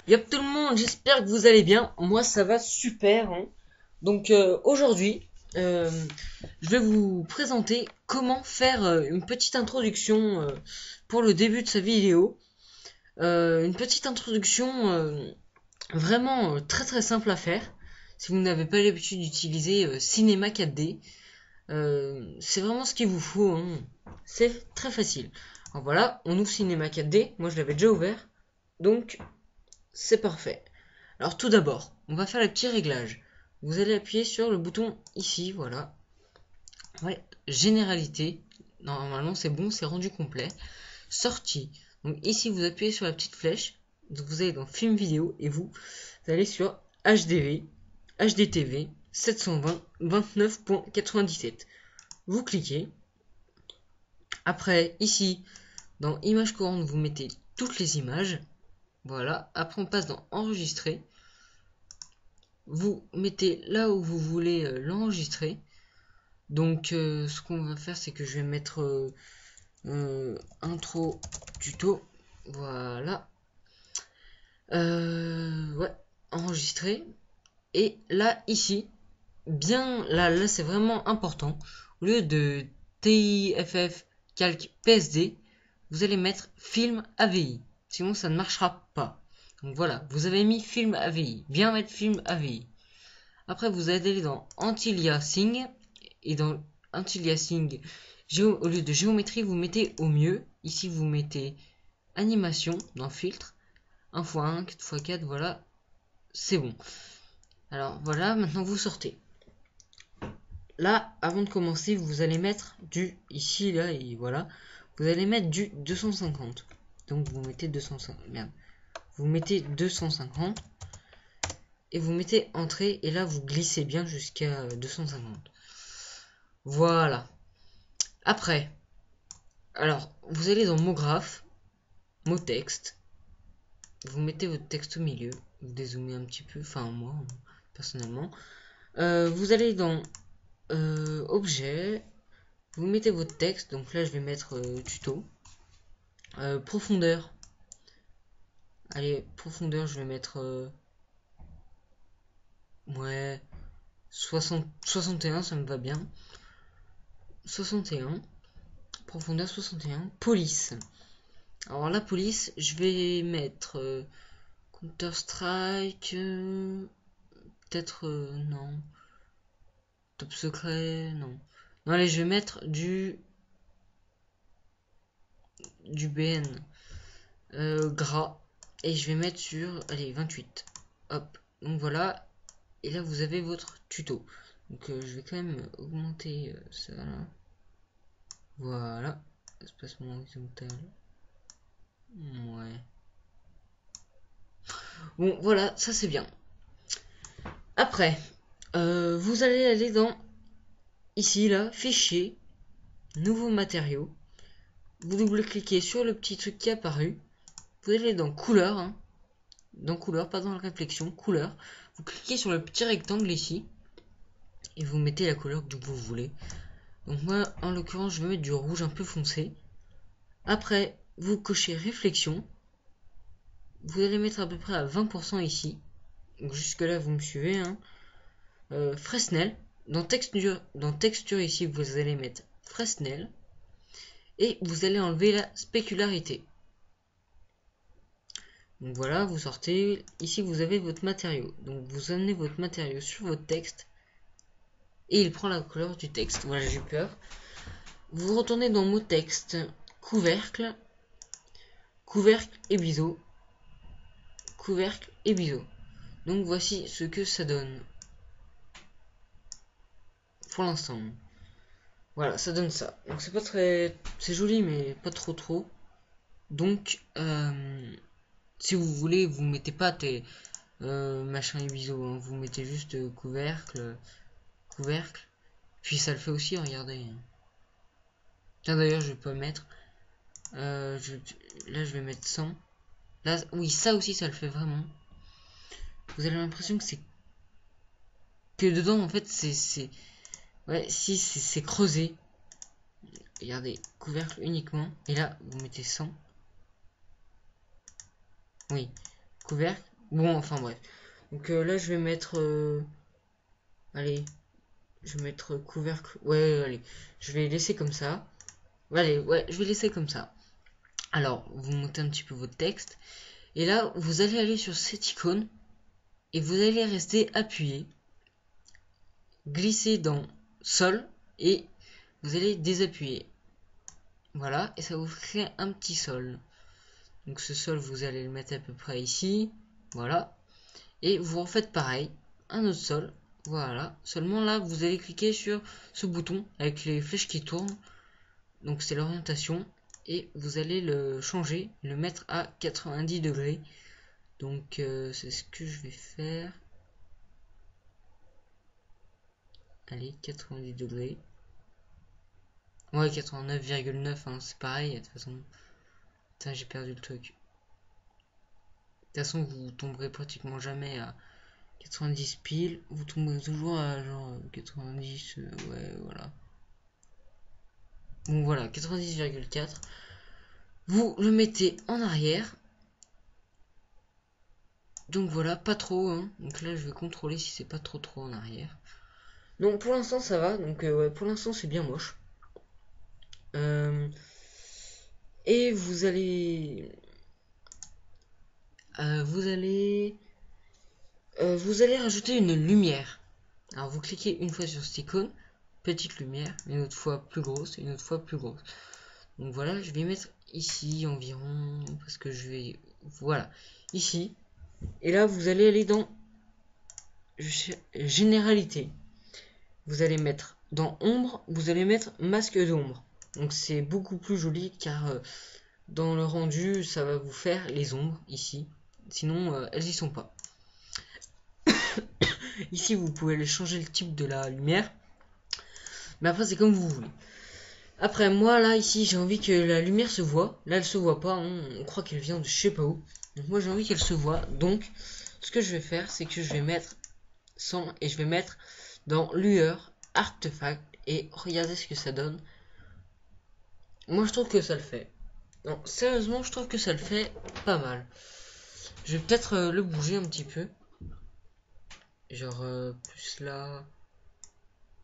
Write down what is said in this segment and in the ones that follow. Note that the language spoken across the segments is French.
Yop tout le monde, j'espère que vous allez bien. Moi ça va super, hein. Donc aujourd'hui je vais vous présenter comment faire une petite introduction pour le début de sa vidéo. Une petite introduction vraiment très très simple à faire. Si vous n'avez pas l'habitude d'utiliser Cinema 4D, c'est vraiment ce qu'il vous faut, hein. C'est très facile. Alors voilà, on ouvre Cinema 4D. Moi je l'avais déjà ouvert, donc c'est parfait. Alors tout d'abord, on va faire les petits réglages. Vous allez appuyer sur le bouton ici, voilà. Ouais, généralité. Normalement c'est bon, c'est rendu complet. Sortie. Donc ici vous appuyez sur la petite flèche. Donc vous allez dans film vidéo et vous allez sur HDV, HDTV 720 29.97. Vous cliquez. Après ici dans images courantes vous mettez toutes les images. Voilà. Après on passe dans enregistrer. Vous mettez là où vous voulez l'enregistrer. Donc ce qu'on va faire c'est que je vais mettre intro tuto. Voilà. Ouais, enregistrer. Et là ici, bien là c'est vraiment important. Au lieu de TIFF calque PSD, vous allez mettre film AVI. Sinon ça ne marchera pas. Donc voilà, vous avez mis film AVI. Bien mettre film AVI. Après vous allez aller dans anti-aliasing. Et dans anti-aliasing, au lieu de géométrie, vous mettez au mieux. Ici vous mettez animation dans filtre. 1x1, 4x4, voilà. C'est bon. Alors voilà, maintenant vous sortez. Là, avant de commencer, vous allez mettre du ici, là, et voilà. Vous allez mettre du 250. Donc vous mettez 250. Merde. Vous mettez 250. Et vous mettez entrée. Et là, vous glissez bien jusqu'à 250. Voilà. Après. Alors, vous allez dans mot graphe. Mot texte. Vous mettez votre texte au milieu. Vous dézoomez un petit peu. Enfin, moi, personnellement. Vous allez dans objet, vous mettez votre texte, donc là je vais mettre tuto. Profondeur, allez, profondeur, je vais mettre ouais 61, ça me va bien. 61, profondeur 61. Police, alors la police je vais mettre Counter Strike, peut-être non, top secret, non. Non, allez, je vais mettre du BN gras et je vais mettre sur, allez, 28. Hop, donc voilà. Et là vous avez votre tuto. Donc je vais quand même augmenter ça là. Voilà, espacement horizontal. Ouais. Bon voilà, ça c'est bien. Après, vous allez aller dans ici là, fichier, nouveaux matériaux. Vous double-cliquez sur le petit truc qui est apparu. Vous allez dans couleur, hein. Dans couleur, pas dans la réflexion, couleur. Vous cliquez sur le petit rectangle ici. Et vous mettez la couleur que vous voulez. Donc moi, en l'occurrence, je vais mettre du rouge un peu foncé. Après, vous cochez réflexion. Vous allez mettre à peu près à 20% ici. Donc jusque là, vous me suivez, hein. Fresnel. Dans texture ici, vous allez mettre Fresnel. Et vous allez enlever la spécularité. Donc voilà, vous sortez. Ici, vous avez votre matériau. Donc vous amenez votre matériau sur votre texte. Et il prend la couleur du texte. Voilà, j'ai peur. Vous retournez dans mot texte. Couvercle. Couvercle et biseau. Couvercle et biseau. Donc voici ce que ça donne. Pour l'instant. Voilà, ça donne ça. Donc c'est pas très... C'est joli, mais pas trop. Donc, si vous voulez, vous mettez pas tes machin et biseau, hein. Vous mettez juste couvercle, puis ça le fait aussi, regardez. Tiens, d'ailleurs, je vais pas mettre. Là, je vais mettre 100. Là, oui, ça aussi, ça le fait vraiment. Vous avez l'impression que c'est... Que dedans, en fait, c'est... Ouais, si, c'est creusé. regardez, couvercle uniquement. Et là, vous mettez 100. Oui, couvercle. Bon, enfin bref. Donc là, je vais mettre... allez, je vais mettre couvercle. Ouais, allez, je vais laisser comme ça. Allez, ouais, je vais laisser comme ça. Alors, vous montez un petit peu votre texte. Et là, vous allez aller sur cette icône. Et vous allez rester appuyé. Glisser dans sol. Et vous allez désappuyer. Voilà, et ça vous crée un petit sol. Donc ce sol, vous allez le mettre à peu près ici. Voilà. Et vous refaites pareil. Un autre sol. Voilà. Seulement là, vous allez cliquer sur ce bouton avec les flèches qui tournent. Donc c'est l'orientation. Et vous allez le changer, le mettre à 90 degrés. Donc c'est ce que je vais faire. Allez, 90 degrés. Ouais, 89,9, hein, c'est pareil, de toute façon. Putain, j'ai perdu le truc. De toute façon, vous tomberez pratiquement jamais à 90 piles. Vous tomberez toujours à genre 90, ouais, voilà. Bon, voilà, 90,4. Vous le mettez en arrière. Donc voilà, pas trop, hein. Donc là, je vais contrôler si c'est pas trop en arrière. Donc pour l'instant, ça va. Donc ouais, pour l'instant, c'est bien moche. Et vous allez rajouter une lumière. Alors vous cliquez une fois sur cette icône, petite lumière, une autre fois plus grosse, une autre fois plus grosse. Donc voilà, je vais mettre ici environ, parce que je vais, voilà, ici. Et là vous allez aller dans généralité. Vous allez mettre dans ombre, vous allez mettre masque d'ombre. Donc c'est beaucoup plus joli car dans le rendu ça va vous faire les ombres ici. Sinon elles y sont pas. Ici vous pouvez changer le type de la lumière. Mais après c'est comme vous voulez. Après moi là ici j'ai envie que la lumière se voit. Là elle se voit pas, hein. On croit qu'elle vient de je sais pas où. Donc moi j'ai envie qu'elle se voit. Donc ce que je vais faire c'est que je vais mettre 100 et je vais mettre dans lueur artefact et regardez ce que ça donne. Moi je trouve que ça le fait. Non, sérieusement je trouve que ça le fait pas mal. Je vais peut-être le bouger un petit peu. Genre plus là,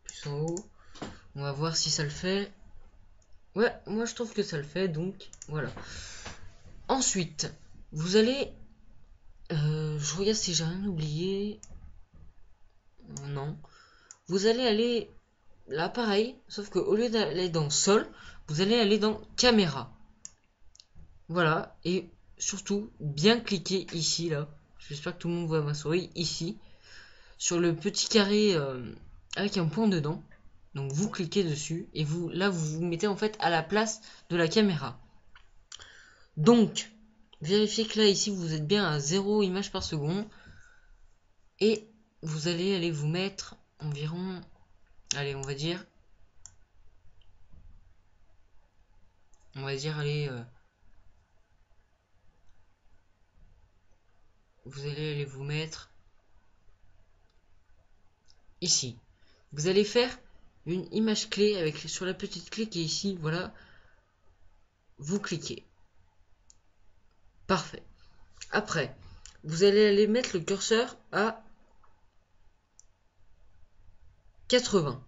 plus en haut. On va voir si ça le fait. Ouais, moi je trouve que ça le fait, donc voilà. Ensuite, vous allez... je regarde si j'ai rien oublié. Non. Vous allez aller... Là, pareil, sauf que au lieu d'aller dans sol, vous allez aller dans caméra. Voilà, et surtout, bien cliquer ici, là. J'espère que tout le monde voit ma souris, ici. Sur le petit carré avec un point dedans. Donc vous cliquez dessus, et vous là, vous vous mettez en fait à la place de la caméra. Donc, vérifiez que là, ici, vous êtes bien à 0 images par seconde. Et vous allez aller vous mettre environ... Allez, on va dire... allez... vous allez aller vous mettre... Ici. Vous allez faire une image clé avec sur la petite clé qui est ici. Voilà. Vous cliquez. Parfait. Après, vous allez aller mettre le curseur à 80.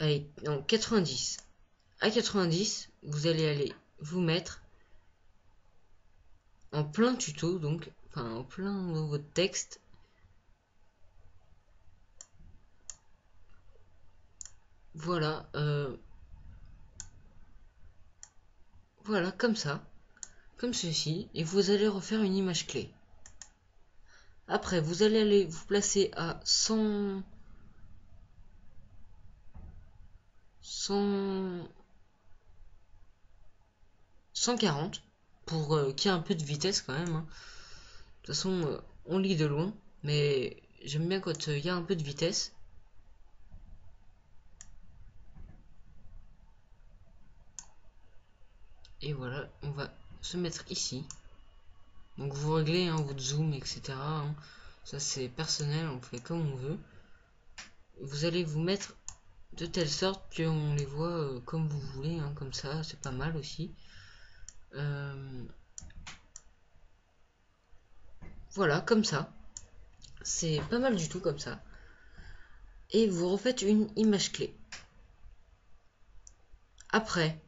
Allez, non, 90. À 90, vous allez aller vous mettre en plein tuto, donc, enfin en plein dans votre texte. Voilà, voilà, comme ça, comme ceci, et vous allez refaire une image clé. Après, vous allez aller vous placer à 140 pour qu'il y ait un peu de vitesse quand même, hein. De toute façon, on lit de loin, mais j'aime bien quand il y a un peu de vitesse. Et voilà, on va se mettre ici. Donc vous réglez hein, votre zoom, etc. hein. Ça c'est personnel, on fait comme on veut. Vous allez vous mettre de telle sorte qu'on les voit comme vous voulez, hein, comme ça, c'est pas mal aussi. Voilà, comme ça. C'est pas mal du tout comme ça. Et vous refaites une image clé. Après,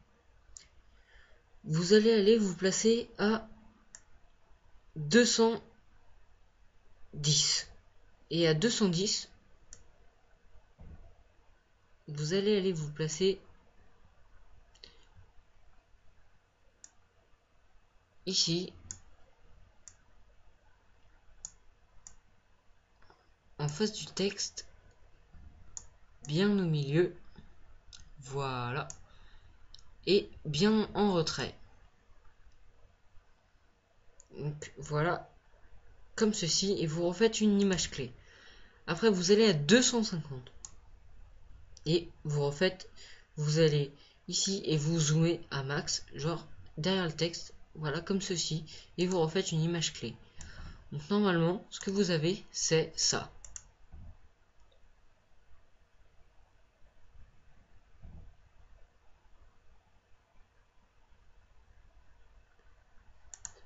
vous allez aller vous placer à 210. Et à 210, vous allez aller vous placer ici, en face du texte, bien au milieu, voilà, et bien en retrait. Donc voilà, comme ceci, et vous refaites une image clé. Après, vous allez à 250 et vous refaites, vous allez ici et vous zoomez à max, genre derrière le texte, voilà, comme ceci, et vous refaites une image clé. Donc normalement, ce que vous avez, c'est ça.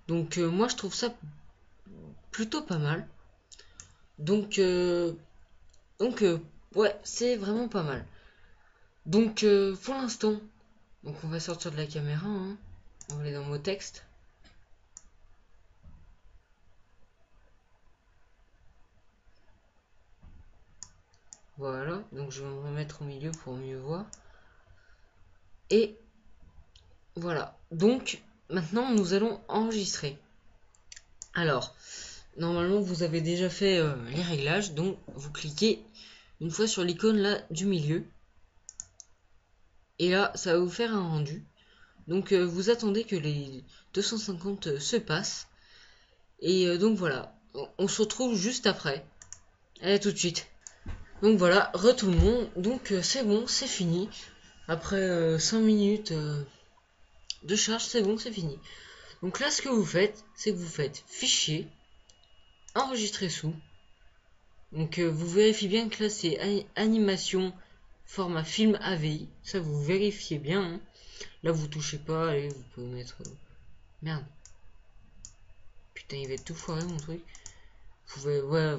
Donc moi je trouve ça plutôt pas mal. Donc ouais, c'est vraiment pas mal. Donc pour l'instant, donc on va sortir de la caméra, hein. On va aller dans mon texte. Voilà, donc je vais me remettre au milieu pour mieux voir. Et voilà, donc maintenant nous allons enregistrer. Alors, normalement vous avez déjà fait les réglages, donc vous cliquez une fois sur l'icône là du milieu. Et là, ça va vous faire un rendu. Donc vous attendez que les 250 se passent. Et donc voilà, on se retrouve juste après. Allez, tout de suite. Donc voilà, tout le monde. Donc c'est bon, c'est fini. Après 5 minutes de charge, c'est bon, c'est fini. Donc là, ce que vous faites, c'est que vous faites fichier, enregistrer sous. Donc vous vérifiez bien que là, c'est animation, format film AVI. Ça, vous vérifiez bien. Hein. Là, vous touchez pas. Allez, vous pouvez mettre... Merde. Putain, il va être tout foiré, mon truc. Vous pouvez... Ouais,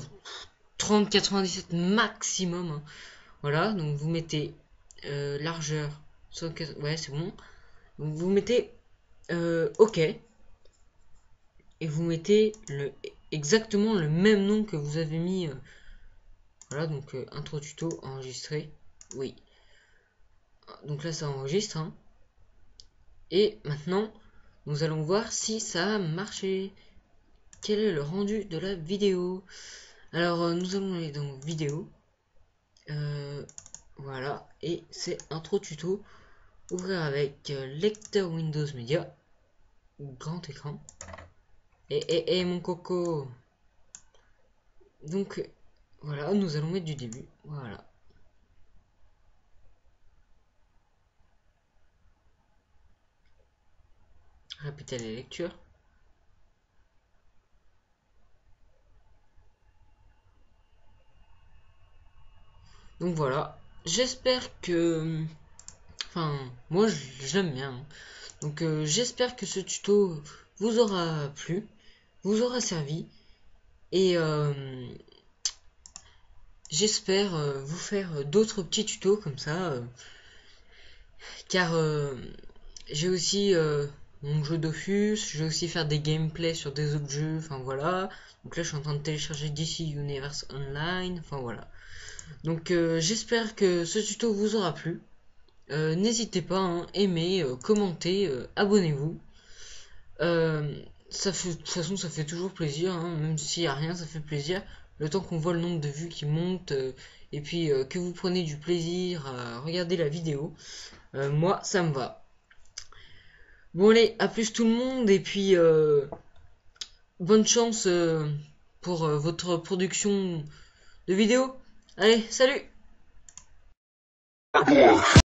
30-97 maximum. Hein. Voilà, donc vous mettez largeur. Ouais, c'est bon. Donc vous mettez OK. Et vous mettez exactement le même nom que vous avez mis. Voilà, donc intro tuto, enregistré. Oui. Donc là, ça enregistre. Hein. Et maintenant, nous allons voir si ça a marché. Quel est le rendu de la vidéo? Alors, nous allons aller dans vidéo. Voilà, et c'est intro tuto. Ouvrir avec lecteur Windows Media. Grand écran. Et mon coco. Donc, voilà, nous allons mettre du début. Voilà. Répéter les lectures. Donc voilà. J'espère que... Enfin, moi j'aime bien. Donc j'espère que ce tuto vous aura plu, vous aura servi. Et j'espère vous faire d'autres petits tutos comme ça. Car j'ai aussi mon jeu Dofus, je vais aussi faire des gameplays sur des autres jeux, enfin voilà. Donc là je suis en train de télécharger DC Universe Online, enfin voilà. Donc j'espère que ce tuto vous aura plu. N'hésitez pas, hein, aimez, commentez, abonnez-vous. Ça fait, de toute façon ça fait toujours plaisir, hein, même s'il n'y a rien ça fait plaisir. Le temps qu'on voit le nombre de vues qui monte et puis que vous prenez du plaisir à regarder la vidéo, moi ça me va. Bon allez, à plus tout le monde et puis bonne chance pour votre production de vidéos. Allez, salut!